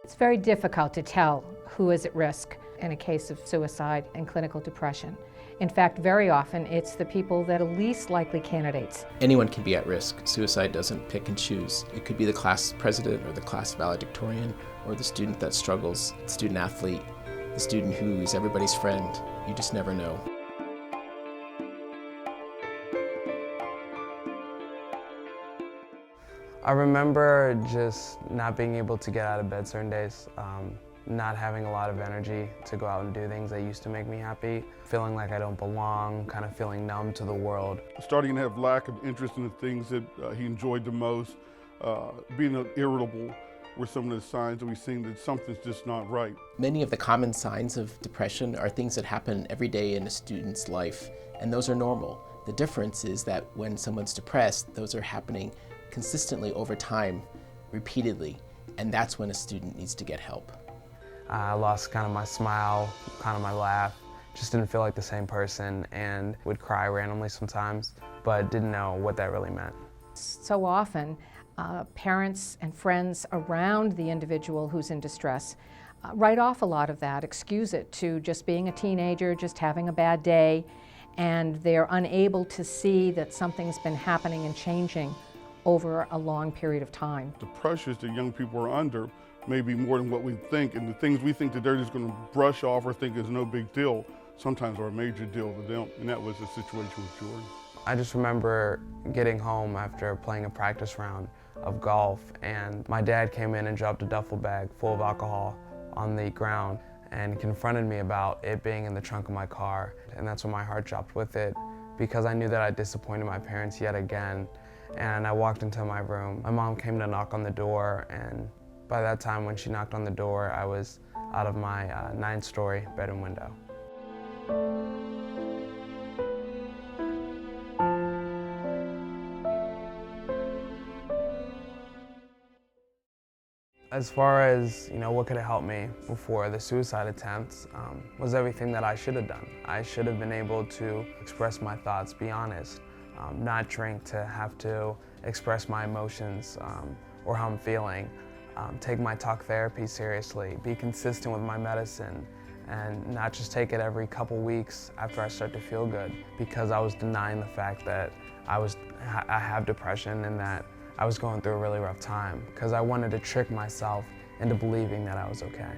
It's very difficult to tell who is at risk in a case of suicide and clinical depression. In fact, very often it's the people that are least likely candidates. Anyone can be at risk. Suicide doesn't pick and choose. It could be the class president or the class valedictorian or the student that struggles, the student athlete, the student who is everybody's friend. You just never know. I remember just not being able to get out of bed certain days, not having a lot of energy to go out and do things that used to make me happy, feeling like I don't belong, kind of feeling numb to the world. Starting to have lack of interest in the things that he enjoyed the most, being irritable were some of the signs that we've seen that something's just not right. Many of the common signs of depression are things that happen every day in a student's life, and those are normal. The difference is that when someone's depressed, those are happening consistently over time, repeatedly, and that's when a student needs to get help. I lost kind of my smile, kind of my laugh, just didn't feel like the same person and would cry randomly sometimes, but didn't know what that really meant. So often, parents and friends around the individual who's in distress write off a lot of that, excuse it to just being a teenager, just having a bad day, and they're unable to see that something's been happening and changing over a long period of time. The pressures that young people are under may be more than what we think, and the things we think that they're just going to brush off or think is no big deal sometimes are a major deal to them, and that was the situation with Jordan. I just remember getting home after playing a practice round of golf, and my dad came in and dropped a duffel bag full of alcohol on the ground and confronted me about it being in the trunk of my car, and that's when my heart dropped with it, because I knew that I disappointed my parents yet again. And I walked into my room. My mom came to knock on the door, and by that time when she knocked on the door, I was out of my 9-story bedroom window. As far as, what could have helped me before the suicide attempts was everything that I should have done. I should have been able to express my thoughts, be honest. Not drink to have to express my emotions or how I'm feeling. Take my talk therapy seriously, be consistent with my medicine, and not just take it every couple weeks after I start to feel good, because I was denying the fact that I have depression and that I was going through a really rough time, because I wanted to trick myself into believing that I was okay.